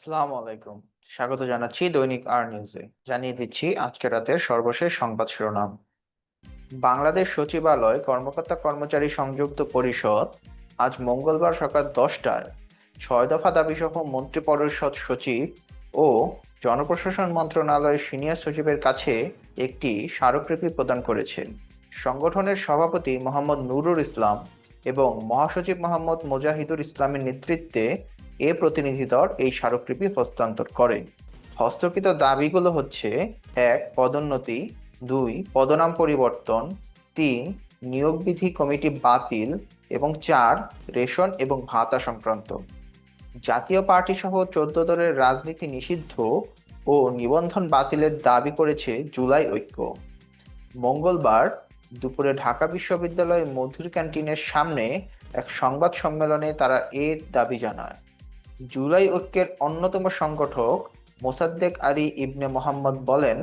আসসালামু আলাইকুম। স্বাগত জানাচ্ছি দৈনিক আর নিউজে। জানিয়ে দিচ্ছি আজকে রাতের সর্বশেষ সংবাদ শিরোনাম। বাংলাদেশ সচিবালয় কর্মকর্তা কর্মচারী সংযুক্ত পরিষদ আজ মঙ্গলবার সকাল 10টায় 6 দফা দাবিসহ মন্ত্রিপরিষদ সচিব ও জনপ্রশাসন মন্ত্রণালয়ের সিনিয়র সচিবের কাছে একটি স্মারকলিপি প্রদান করেছে। সংগঠনের সভাপতি মোহাম্মদ নুরুল ইসলাম এবং মহাসচিব মোহাম্মদ মোজাহিদুল ইসলামের নেতৃত্বে এ প্রতিনিধি দল এই স্মারকলিপি হস্তান্তর করে। হস্তকৃত দাবিগুলো হচ্ছে: ১. পদোন্নতি, ২. পদনাম পরিবর্তন, ৩. নিয়োগ বিধি কমিটি বাতিল এবং ৪. রেশন এবং ভাতা সংক্রান্ত। জাতীয় পার্টি সহ ১৪ দলের রাজনীতি নিষিদ্ধ ও নিবন্ধন বাতিলের দাবি করেছে জুলাই ঐক্য। মঙ্গলবার দুপুরে ঢাকা বিশ্ববিদ্যালয়ের মধুর ক্যান্টিনের সামনে এক সংবাদ সম্মেলনে তারা এ দাবি জানায়। জুলাই ঐক্যের অন্যতম সংগঠক মোসাদ্দেক আলী ইবনে মোহাম্মদ বলেন,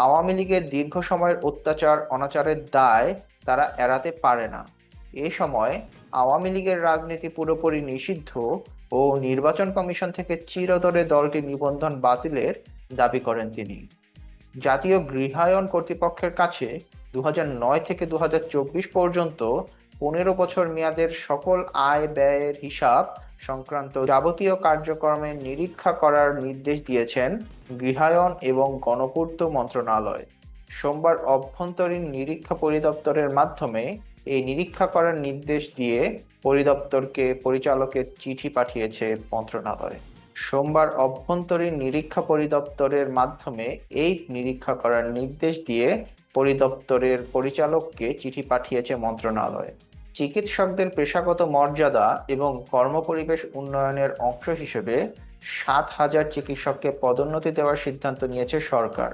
আওয়ামী লীগের দীর্ঘ সময়ের অত্যাচার অনাচারের দায় তারা এড়াতে পারে না। এ সময় আওয়ামী লীগের রাজনীতি পুরোপুরি নিষিদ্ধ ও নির্বাচন কমিশন থেকে চিরতরে দলটির নিবন্ধন বাতিলের দাবি করেন তিনি। জাতীয় গৃহায়ণ কর্তৃপক্ষের কাছে ২০০৯ থেকে ২০২৪ পর্যন্ত ১৫ বছর মেয়াদের সকল আয় ব্যয়ের হিসাব সংক্রান্ত যাবতীয় কার্যক্রমের নিরীক্ষা করার নির্দেশ দিয়েছেন গৃহায়ণ এবং গণপূর্ত মন্ত্রণালয়। সোমবার অভ্যন্তরীণ নিরীক্ষা পরিদপ্তরের মাধ্যমে এই নিরীক্ষা করার নির্দেশ দিয়ে পরিদপ্তরকে পরিচালকের চিঠি পাঠিয়েছে মন্ত্রণালয়। সোমবার অভ্যন্তরীণ নিরীক্ষা পরিদপ্তরের মাধ্যমে এই নিরীক্ষা করার নির্দেশ দিয়ে পরিদপ্তরের পরিচালককে চিঠি পাঠিয়েছে মন্ত্রণালয়। চিকিৎসকদের পেশাগত মর্যাদা এবং কর্মপরিবেশ উন্নয়নের অংশ হিসেবে ৭,০০০ চিকিৎসককে পদোন্নতি দেওয়ার সিদ্ধান্ত নিয়েছে সরকার।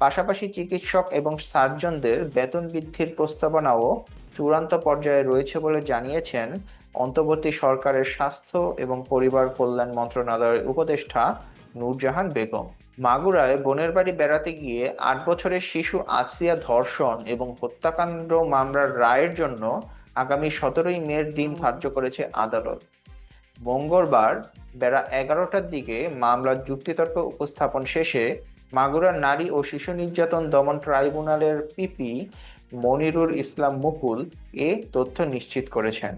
পাশাপাশি চিকিৎসক এবং সার্জনদের বেতন বৃদ্ধির প্রস্তাবনাও চূড়ান্ত পর্যায়ে রয়েছে বলে জানিয়েছেন অন্তর্বর্তী সরকারের স্বাস্থ্য এবং পরিবার কল্যাণ মন্ত্রণালয়ের উপদেষ্টা নূরজাহান বেগম। মাগুরায় বোনের বাড়ি বেড়াতে গিয়ে ৮ বছরের শিশু আসিয়া ধর্ষণ এবং হত্যাকাণ্ড মামলার রায়ের জন্য আগামী ১৭ই মের দিন ধার্য করেছে আদালত। মঙ্গলবার বেলা ১১টার দিকে মামলার যুক্তিতর্ক উপস্থাপন শেষে মাগুরার নারী ও শিশু নির্যাতন দমন ট্রাইব্যুনালের পিপি মনিরুল ইসলাম মুকুল এ তথ্য নিশ্চিত করেছেন।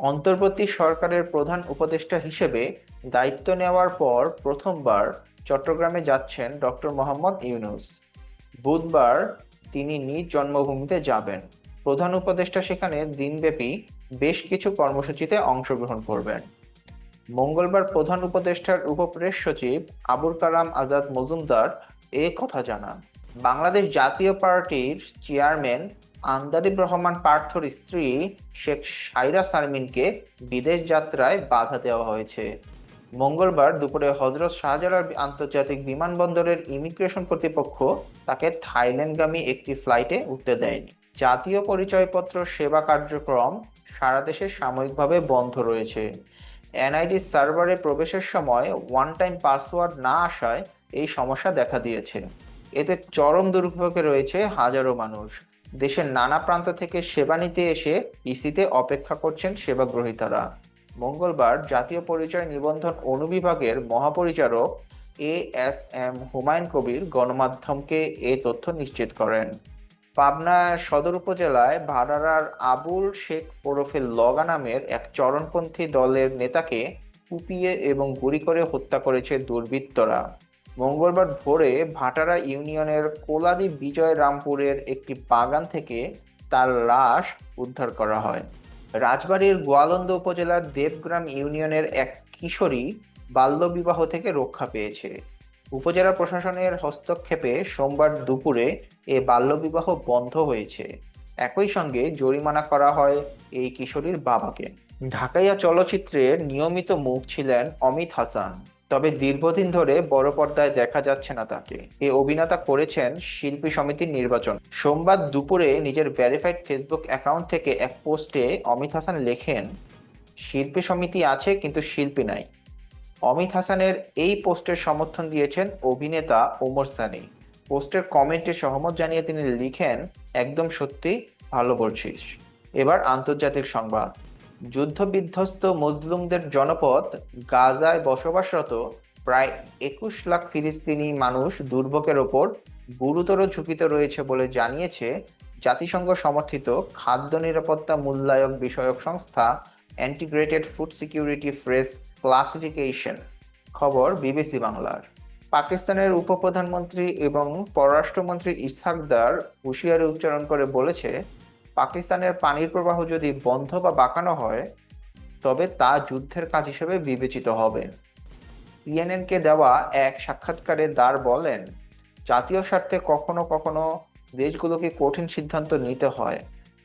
অন্তর্বর্তী সরকারের প্রধান উপদেষ্টা হিসেবে দায়িত্ব নেওয়ার পর প্রথমবার চট্টগ্রামে যাচ্ছেন ডক্টর মোহাম্মদ ইউনূস। বুধবার তিনি নিজ জন্মভূমিতে যাবেন। প্রধান উপদেষ্টা সেখানে দিনব্যাপী বেশ কিছু কর্মসূচিতে অংশগ্রহণ করবেন। মঙ্গলবার প্রধান উপদেষ্টার উপপ্রেস সচিব আবুল কালাম আজাদ মজুমদার এ কথা জানান। বাংলাদেশ জাতীয় পার্টির চেয়ারম্যান আন্দালিব রহমান পার্থর স্ত্রী শেখ সাইরা শারমিনকে বিদেশ যাত্রায় বাধা দেওয়া হয়েছে। মঙ্গলবার দুপুরে হযরত শাহজালাল আন্তর্জাতিক বিমানবন্দরের ইমিগ্রেশন কর্তৃপক্ষ তাকে থাইল্যান্ডগামী একটি ফ্লাইটে উঠতে দেয়নি। জাতীয় পরিচয়পত্র সেবা কার্যক্রম সারা দেশে সাময়িকভাবে বন্ধ রয়েছে। এনআইডি সার্ভারে প্রবেশের সময় ওয়ান টাইম পাসওয়ার্ড না আসায় এই সমস্যা দেখা দিয়েছে। এতে চরম দুর্ভোগে রয়েছে হাজারো মানুষ। দেশের নানা প্রান্ত থেকে সেবা নিতে এসে ইসিতে অপেক্ষা করছেন সেবাগ্রহীতারা। মঙ্গলবার জাতীয় পরিচয় নিবন্ধন অনুবিভাগের মহাপরিচালক এএসএম হুমায়ুন কবির গণমাধ্যমকে এ তথ্য নিশ্চিত করেন। পাবনা সদর উপজেলায় ভাড়ারার আবুল শেখ ওরফে লগা নামের এক চরমপন্থী দলের নেতাকে কুপিয়ে এবং গুলি করে হত্যা করেছে দুর্বৃত্তরা। মঙ্গলবার ভোরে ভাটারা ইউনিয়নের কোলাদি বিজয় রামপুরের একটি বাগান থেকে তার লাশ উদ্ধার করা হয়। রাজবাড়ীর গোয়ালন্দ উপজেলার দেবগ্রাম ইউনিয়নের এক কিশোরী বাল্যবিবাহ থেকে রক্ষা পেয়েছে। উপজেলা প্রশাসনের হস্তক্ষেপে সোমবার দুপুরে এ বাল্যবিবাহ বন্ধ হয়েছে। একই সঙ্গে জরিমানা করা হয় এই কিশোরীর বাবাকে। ঢাকাইয়া চলচ্চিত্রের নিয়মিত মুখ ছিলেন অমিত হাসান, তবে দীর্ঘদিন ধরে বড় পর্দায় দেখা যাচ্ছে না তাকে। এ অভিনেতা করেছেন শিল্পী সমিতির নির্বাচন। সোমবার দুপুরে নিজের ভেরিফাইড ফেসবুক অ্যাকাউন্ট থেকে এক পোস্টে অমিত হাসান লেখেন, শিল্পী সমিতি আছে কিন্তু শিল্পী নাই। অমিত হাসানের এই পোস্টের সমর্থন দিয়েছেন অভিনেতা ওমর সানি। পোস্টের কমেন্টে সহমত জানিয়ে তিনি লিখেন, একদম সত্যি, ভালো বলছিস। এবার আন্তর্জাতিক সংবাদ। যুদ্ধ বিধ্বস্ত মজলুমদের জনপদ গাজায় বসবাসরত প্রায় ২১ লাখ ফিলিস্তিনি মানুষ দুর্ভোগের ওপর গুরুতর ঝুঁকিতে রয়েছে বলে জানিয়েছে জাতিসংঘ সমর্থিত খাদ্য নিরাপত্তা মূল্যায়ন বিষয়ক সংস্থা integrated food security phase classification. খবর বিবিসি বাংলার। পাকিস্তানের উপপ্রধানমন্ত্রী এবং পররাষ্ট্রমন্ত্রী ইসহাক দার হুঁশিয়ারি উচ্চারণ করে বলেছে, পাকিস্তানের পানির প্রবাহ যদি বন্ধ বা বাঁকানো হয় তবে তা যুদ্ধের কাজ হিসেবে বিবেচিত হবে। সিএনএনকে দেওয়া এক সাক্ষাৎকারে দার বলেন, জাতীয় স্বার্থে কখনো কখনো দেশগুলোকে কঠিন সিদ্ধান্ত নিতে হয়,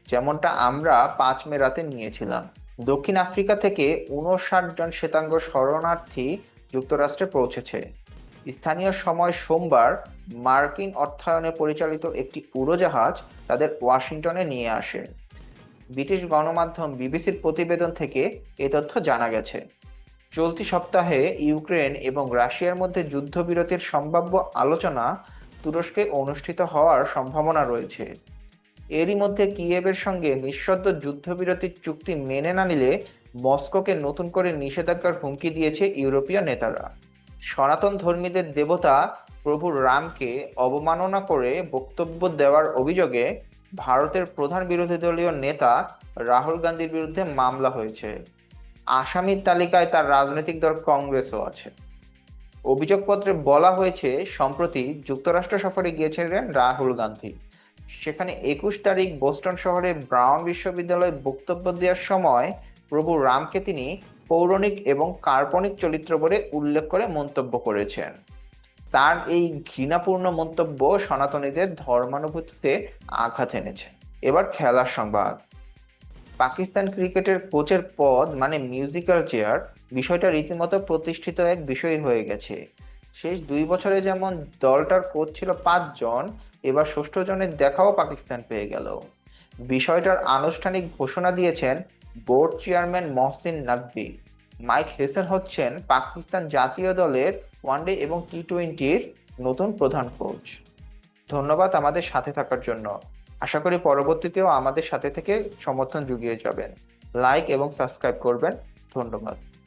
যেমনটা আমরা ৫ মে রাতে নিয়েছিলাম। দক্ষিণ আফ্রিকা থেকে ৫৯ জন শ্বেতাঙ্গ শরণার্থী যুক্তরাষ্ট্রে পৌঁছেছে। স্থানীয় সময় সোমবার মার্কিন অর্থায়নে পরিচালিত একটি উড়োজাহাজ তাদের ওয়াশিংটনে নিয়ে আসে। ব্রিটিশ গণমাধ্যম বিবিসির প্রতিবেদন থেকে এ তথ্য জানা গেছে। চলতি সপ্তাহে ইউক্রেন এবং রাশিয়ার মধ্যে যুদ্ধবিরতির সম্ভাব্য আলোচনা তুরস্কে অনুষ্ঠিত হওয়ার সম্ভাবনা রয়েছে। এরই মধ্যে কিয়েভের সঙ্গে নিঃশর্ত যুদ্ধবিরতির চুক্তি মেনে না নিলে মস্কোকে নতুন করে নিষেধাজ্ঞার হুমকি দিয়েছে ইউরোপীয় নেতারা। সনাতন ধর্মীদের দেবতা প্রভু রামকে অবমাননা করে বক্তব্য দেওয়ার অভিযোগে ভারতের প্রধান বিরোধী দলীয় নেতা রাহুল গান্ধীর বিরুদ্ধে মামলা হয়েছে। আসামির তালিকায় তার রাজনৈতিক দল কংগ্রেসও আছে। অভিযোগপত্রে বলা হয়েছে, সম্প্রতি যুক্তরাষ্ট্র সফরে গিয়েছিলেন রাহুল গান্ধী। সেখানে ২১ তারিখ বোস্টন শহরে ব্রাউন বিশ্ববিদ্যালয়ে বক্তব্য দেওয়ার সময় প্রভু রামকে তিনি পৌরাণিক এবং কাল্পনিক চরিত্র বলে উল্লেখ করে মন্তব্য করেছেন। তার এই ঘৃণাপূর্ণ মন্তব্য সনাতনীদের ধর্মানুভূতিতে আঘাত এনেছে। এবার খেলার সংবাদ। পাকিস্তান ক্রিকেটের কোচের পদ মানে মিউজিক্যাল চেয়ার, বিষয়টা রীতিমতো প্রতিষ্ঠিত এক বিষয় হয়ে গেছে। শেষ ২ বছরে যেমন দলটার কোচ ছিল ৫ জন, এবার ৬ষ্ঠ জনের দেখাও পাকিস্তান পেয়ে গেল। বিষয়টার আনুষ্ঠানিক ঘোষণা দিয়েছেন board chairman Mohsin Naqvi. Mike Hesson হচ্ছেন পাকিস্তান জাতীয় দলের ওয়ানডে এবং টি-টোয়েন্টির নতুন প্রধান কোচ। ধন্যবাদ আমাদের সাথে থাকার জন্য। আশা করি পরবর্তীতেও আমাদের সাথে থেকে সমর্থন জুগিয়ে যাবেন। লাইক এবং সাবস্ক্রাইব করবেন। ধন্যবাদ।